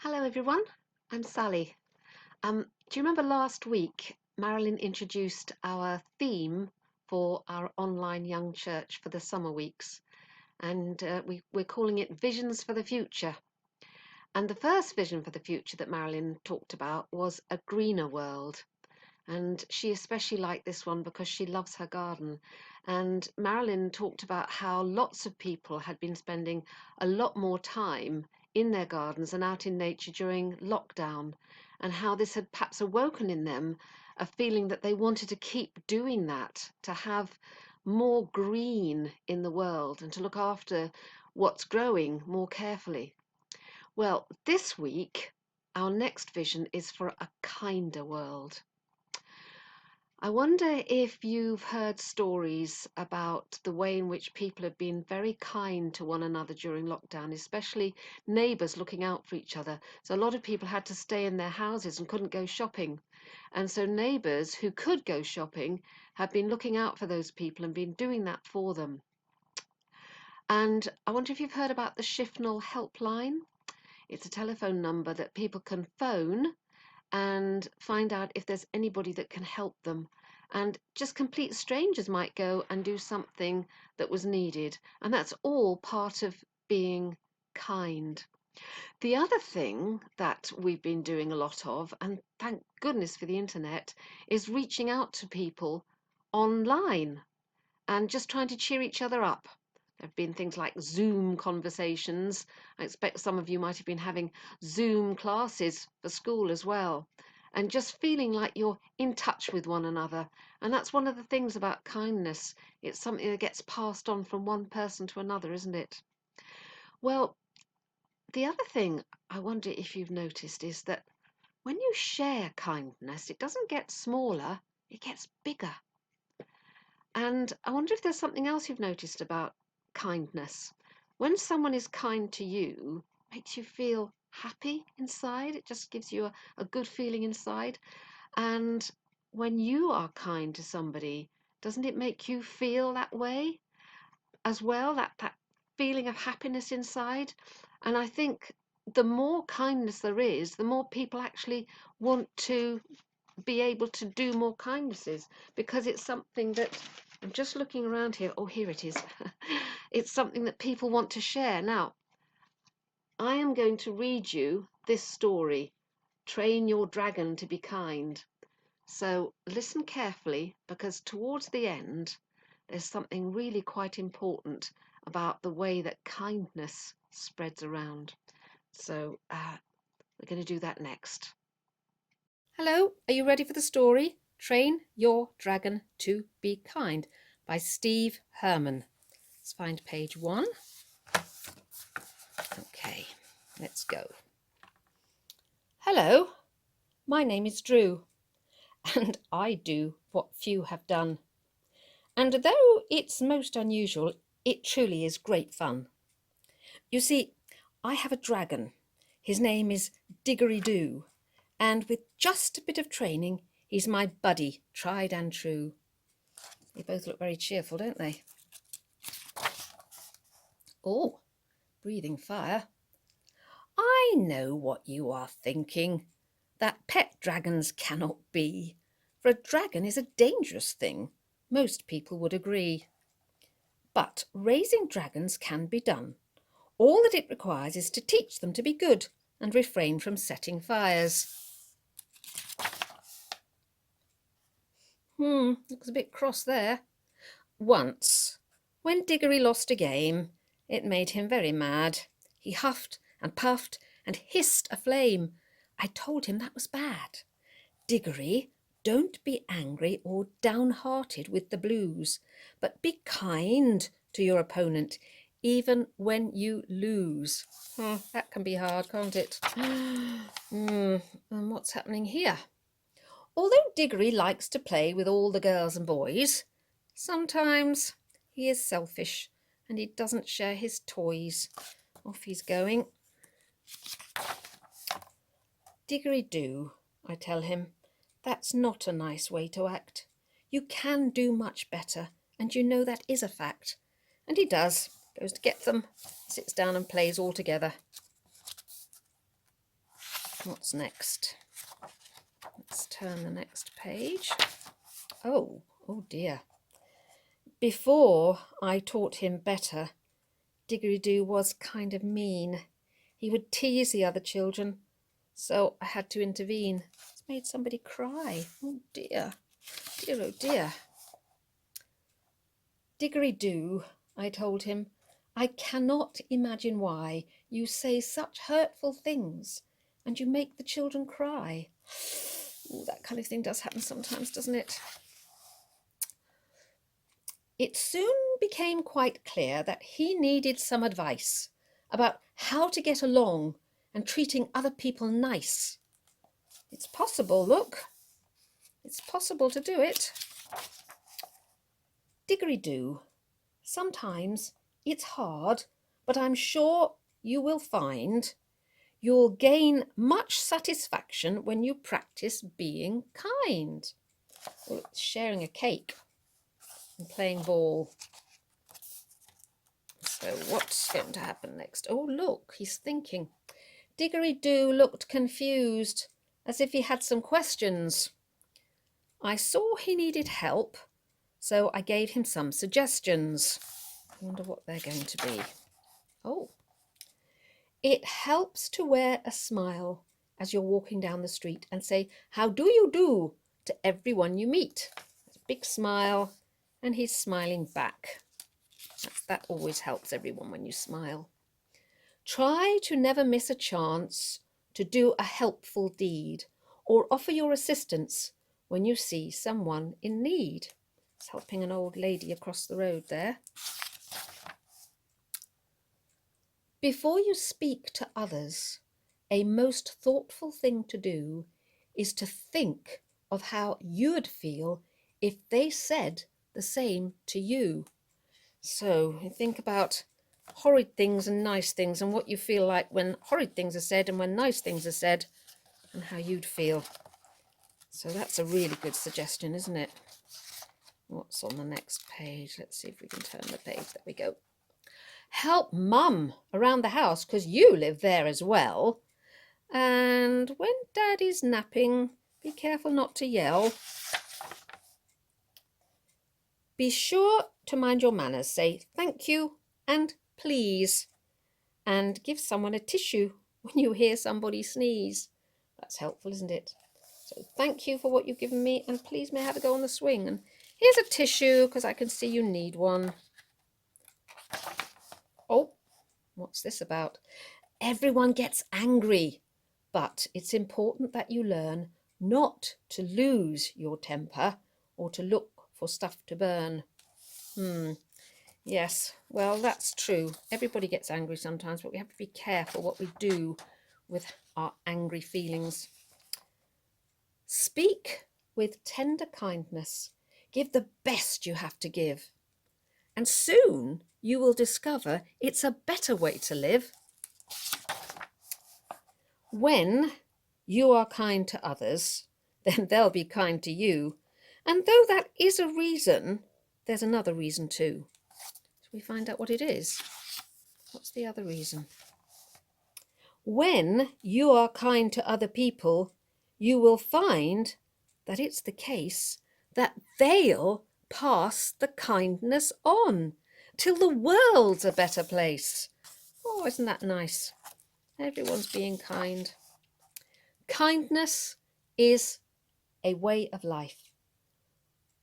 Hello everyone, I'm Sally. Do you remember last week Marilyn introduced our theme for our online young church for the summer weeks? And we're calling it Visions for the Future. And the first vision for the future that Marilyn talked about was a greener world. And she especially liked this one because she loves her garden. And Marilyn talked about how lots of people had been spending a lot more time in their gardens and out in nature during lockdown, and how this had perhaps awoken in them a feeling that they wanted to keep doing that, to have more green in the world and to look after what's growing more carefully. Well, this week, our next vision is for a kinder world. I wonder if you've heard stories about the way in which people have been very kind to one another during lockdown, especially neighbours looking out for each other. So a lot of people had to stay in their houses and couldn't go shopping. And so neighbours who could go shopping have been looking out for those people and been doing that for them. And I wonder if you've heard about the Shifnal helpline. It's a telephone number that people can phone and find out if there's anybody that can help them. And just complete strangers might go and do something that was needed. And that's all part of being kind. The other thing that we've been doing a lot of, and thank goodness for the internet, is reaching out to people online and just trying to cheer each other up. There have been things like Zoom conversations. I expect some of you might have been having Zoom classes for school as well. And just feeling like you're in touch with one another. And that's one of the things about kindness. It's something that gets passed on from one person to another, isn't it? Well, the other thing I wonder if you've noticed is that when you share kindness, it doesn't get smaller, it gets bigger. And I wonder if there's something else you've noticed about kindness. When someone is kind to you, it makes you feel happy inside. It just gives you a good feeling inside. And when you are kind to somebody, doesn't it make you feel that way as well? That feeling of happiness inside. And I think the more kindness there is, the more people actually want to be able to do more kindnesses, because it's something that I'm just looking around here. Oh, here it is. It's something that people want to share. Now, I am going to read you this story, Train Your Dragon to Be Kind. So listen carefully, because towards the end, there's something really quite important about the way that kindness spreads around. So we're going to do that next. Hello, are you ready for the story? Train Your Dragon to Be Kind by Steve Herman. Let's find page 1. Okay, let's go. Hello, my name is Drew, and I do what few have done. And though it's most unusual, it truly is great fun. You see, I have a dragon. His name is Diggory-Doo, and with just a bit of training, he's my buddy, tried and true. They both look very cheerful, don't they? Oh, breathing fire. I know what you are thinking, that pet dragons cannot be, for a dragon is a dangerous thing. Most people would agree. But raising dragons can be done. All that it requires is to teach them to be good and refrain from setting fires. Looks a bit cross there. Once, when Diggory lost a game, it made him very mad. He huffed and puffed and hissed a flame. I told him that was bad. Diggory, don't be angry or downhearted with the blues, but be kind to your opponent, even when you lose. That can be hard, can't it? And what's happening here? Although Diggory likes to play with all the girls and boys, sometimes he is selfish and he doesn't share his toys. Off he's going. Diggory-Doo, I tell him, that's not a nice way to act. You can do much better, and you know that is a fact. And he does, goes to get them, sits down and plays all together. What's next? Let's turn the next page. Oh dear. Before I taught him better, Diggery-Doo was kind of mean. He would tease the other children, so I had to intervene. It's made somebody cry. Oh dear. Dear, oh dear. Diggery-Doo, I told him, I cannot imagine why you say such hurtful things and you make the children cry. Ooh, that kind of thing does happen sometimes, doesn't it? It soon became quite clear that he needed some advice about how to get along and treating other people nice. It's possible, look. It's possible to do it. Diggery-Doo, sometimes it's hard, but I'm sure you will find you'll gain much satisfaction when you practice being kind. Oh, it's sharing a cake and playing ball. So what's going to happen next? Oh, look, he's thinking. Diggery-Doo looked confused, as if he had some questions. I saw he needed help, so I gave him some suggestions. I wonder what they're going to be. Oh, it helps to wear a smile as you're walking down the street and say, "How do you do?" to everyone you meet. There's a big smile, and he's smiling back. That always helps everyone when you smile. Try to never miss a chance to do a helpful deed or offer your assistance when you see someone in need. It's helping an old lady across the road there. Before you speak to others, a most thoughtful thing to do is to think of how you'd feel if they said the same to you. So you think about horrid things and nice things and what you feel like when horrid things are said and when nice things are said and how you'd feel. So that's a really good suggestion, isn't it? What's on the next page? Let's see if we can turn the page. There we go. Help Mum around the house because you live there as well. And when Daddy's napping, be careful not to yell. Be sure to mind your manners. Say thank you and please. And give someone a tissue when you hear somebody sneeze. That's helpful, isn't it? So thank you for what you've given me and please may I have a go on the swing. And here's a tissue because I can see you need one. Oh, what's this about? Everyone gets angry, but it's important that you learn not to lose your temper or to look for stuff to burn. Yes, well, that's true. Everybody gets angry sometimes, but we have to be careful what we do with our angry feelings. Speak with tender kindness. Give the best you have to give. And soon you will discover it's a better way to live. When you are kind to others, then they'll be kind to you. And though that is a reason, there's another reason too. Shall we find out what it is? What's the other reason? When you are kind to other people, you will find that it's the case that they'll pass the kindness on till the world's a better place. Oh, isn't that nice? Everyone's being kind. Kindness is a way of life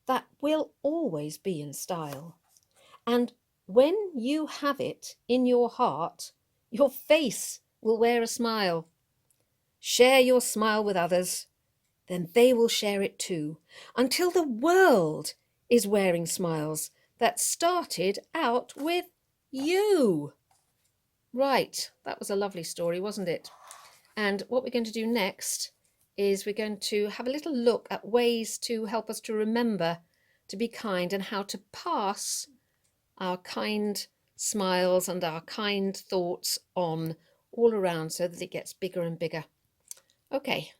that will always be in style. And when you have it in your heart, your face will wear a smile. Share your smile with others, then they will share it too, until the world is wearing smiles that started out with you. Right, that was a lovely story, wasn't it? And what we're going to do next is we're going to have a little look at ways to help us to remember to be kind and how to pass our kind smiles and our kind thoughts on all around so that it gets bigger and bigger. Okay.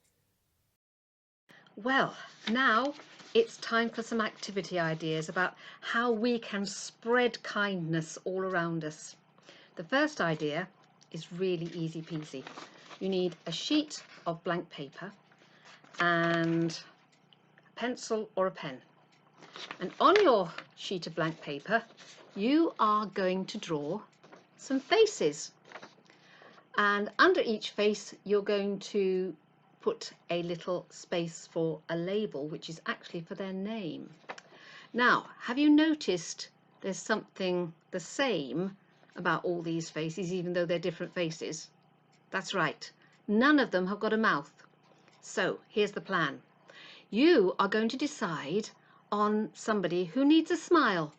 Well, now it's time for some activity ideas about how we can spread kindness all around us. The first idea is really easy peasy. you need a sheet of blank paper and a pencil or a pen. And on your sheet of blank paper, you are going to draw some faces. And under each face, you're going to put a little space for a label, which is actually for their name. Now, have you noticed there's something the same about all these faces, even though they're different faces? That's right. None of them have got a mouth. So here's the plan. You are going to decide on somebody who needs a smile.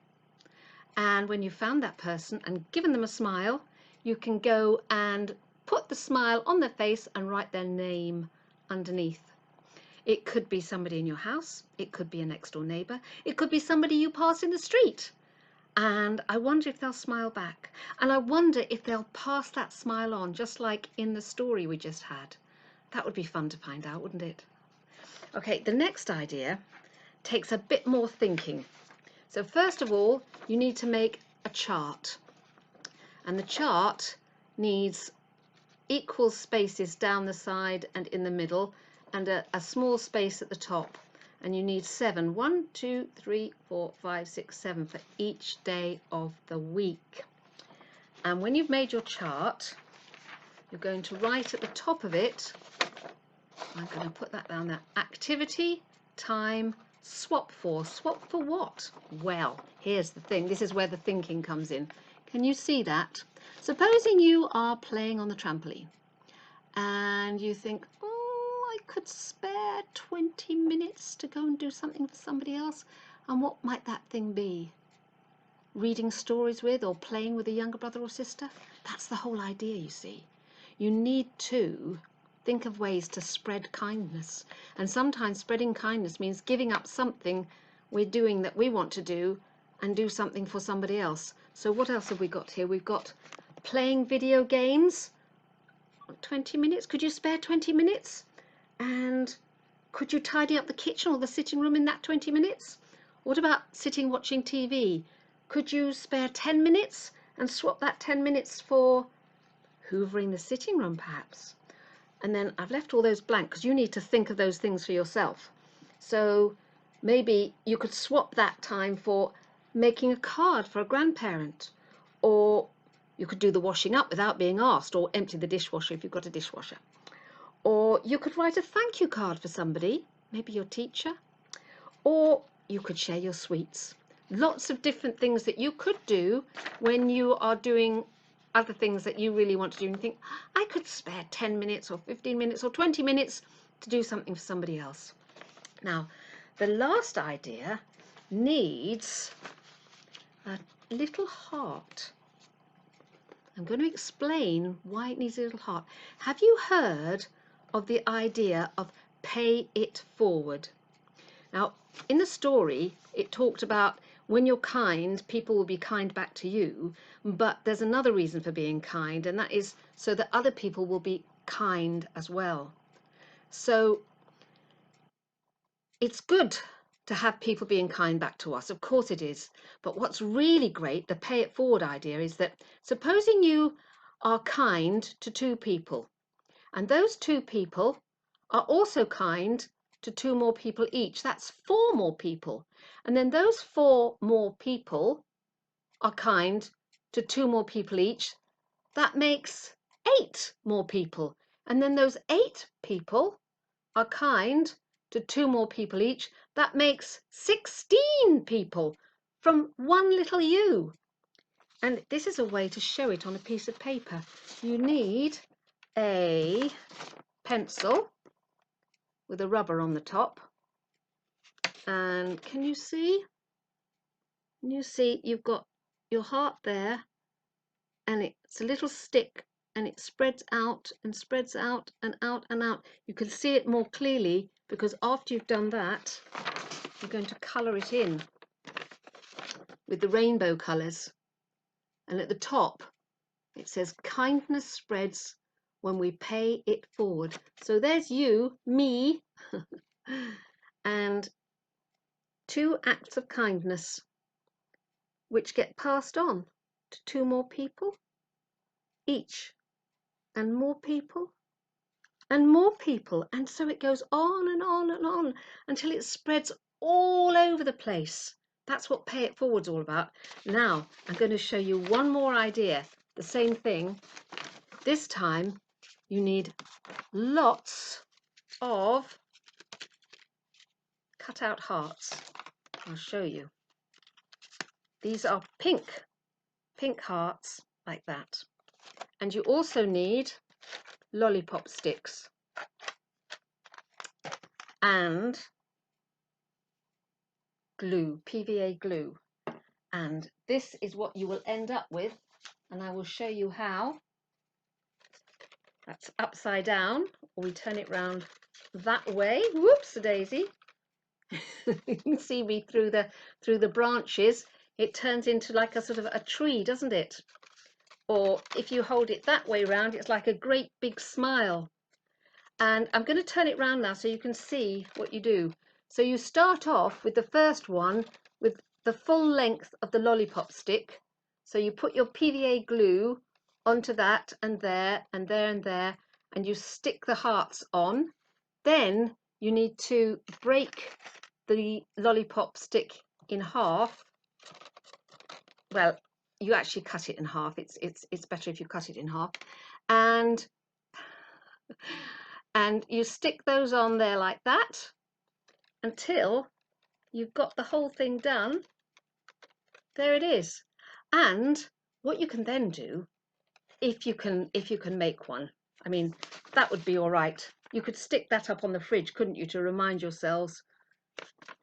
And when you've found that person and given them a smile, you can go and put the smile on their face and write their name underneath. It could be somebody in your house, it could be a next door neighbour, it could be somebody you pass in the street. And I wonder if they'll smile back. And I wonder if they'll pass that smile on, just like in the story we just had. That would be fun to find out, wouldn't it? Okay, the next idea takes a bit more thinking. So first of all, you need to make a chart. And the chart needs equal spaces down the side and in the middle, and a small space at the top. And you need 7. 1, 2, 3, 4, 5, 6, 7 for each day of the week. And when you've made your chart, you're going to write at the top of it, I'm going to put that down there, activity, time, swap for. Swap for what? Well, here's the thing. This is where the thinking comes in. Can you see that? Supposing you are playing on the trampoline and you think, oh, I could spare 20 minutes to go and do something for somebody else. And what might that thing be? Reading stories with or playing with a younger brother or sister? That's the whole idea, you see. You need to think of ways to spread kindness. And sometimes spreading kindness means giving up something we're doing that we want to do and do something for somebody else. So what else have we got here? We've got playing video games. 20 minutes. Could you spare 20 minutes? And could you tidy up the kitchen or the sitting room in that 20 minutes? What about sitting watching TV? Could you spare 10 minutes and swap that 10 minutes for hoovering the sitting room perhaps? And then I've left all those blank because you need to think of those things for yourself. So maybe you could swap that time for making a card for a grandparent, or you could do the washing up without being asked, or empty the dishwasher if you've got a dishwasher. Or you could write a thank you card for somebody, maybe your teacher, or you could share your sweets. Lots of different things that you could do when you are doing other things that you really want to do and you think, I could spare 10 minutes or 15 minutes or 20 minutes to do something for somebody else. Now, the last idea needs a little heart. I'm going to explain why it needs a little heart. Have you heard of the idea of pay it forward? Now, in the story, it talked about when you're kind, people will be kind back to you, but there's another reason for being kind, and that is so that other people will be kind as well. So it's good to have people being kind back to us, of course it is, but what's really great, the pay it forward idea, is that supposing you are kind to 2 people, and those 2 people are also kind to 2 more people each. That's 4 more people. And then those 4 more people are kind to 2 more people each. That makes 8 more people. And then those 8 people are kind to 2 more people each. That makes 16 people from one little you. And this is a way to show it on a piece of paper. You need a pencil with a rubber on the top, and can you see? You see you've got your heart there, and it's a little stick, and it spreads out and spreads out and out and out. You can see it more clearly because after you've done that, you're going to colour it in with the rainbow colours, and at the top it says kindness spreads when we pay it forward. So there's you, me, and 2 acts of kindness which get passed on to 2 more people each, and more people and more people. And so it goes on and on and on until it spreads all over the place. That's what Pay It Forward's all about. Now, I'm going to show you one more idea. The same thing. This time, you need lots of cut out hearts. I'll show you. These are pink hearts like that. And you also need lollipop sticks and glue, PVA glue. And this is what you will end up with, and I will show you how. That's upside down, or we turn it round that way. Whoops, a daisy. You can see me through the branches. It turns into like a sort of a tree, doesn't it? Or if you hold it that way round, it's like a great big smile. And I'm going to turn it round now so you can see what you do. So you start off with the first one with the full length of the lollipop stick. So you put your PVA glue onto that and there and there and there, and you stick the hearts on. Then you need to break the lollipop stick in half. Well, you actually cut it in half. It's better if you cut it in half. And you stick those on there like that until you've got the whole thing done. There it is. And what you can then do, if you can make one, I mean, that would be all right. You could stick that up on the fridge, couldn't you, to remind yourselves.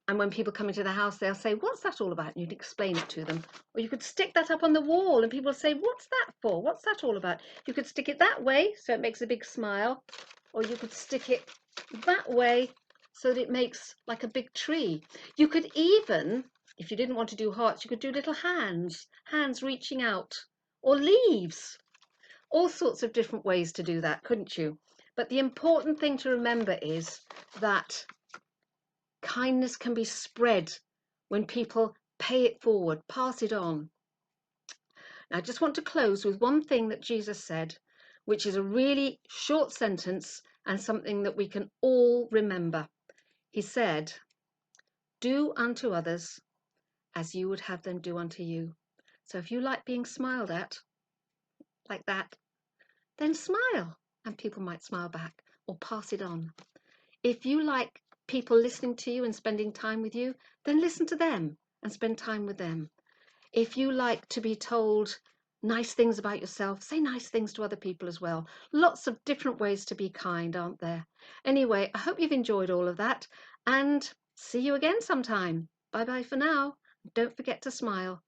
And when people come into the house, they'll say, what's that all about? And you'd explain it to them. Or you could stick that up on the wall and people say, what's that for? What's that all about? You could stick it that way so it makes a big smile. Or you could stick it that way so that it makes like a big tree. You could even, if you didn't want to do hearts, you could do little hands reaching out, or leaves. All sorts of different ways to do that, couldn't you? But the important thing to remember is that kindness can be spread when people pay it forward, pass it on. Now, I just want to close with one thing that Jesus said, which is a really short sentence and something that we can all remember. He said, do unto others as you would have them do unto you. So if you like being smiled at, like that, then smile, and people might smile back, or pass it on. If you like people listening to you and spending time with you, then listen to them and spend time with them. If you like to be told nice things about yourself, say nice things to other people as well. Lots of different ways to be kind, aren't there? Anyway, I hope you've enjoyed all of that, and see you again sometime. Bye bye for now. Don't forget to smile.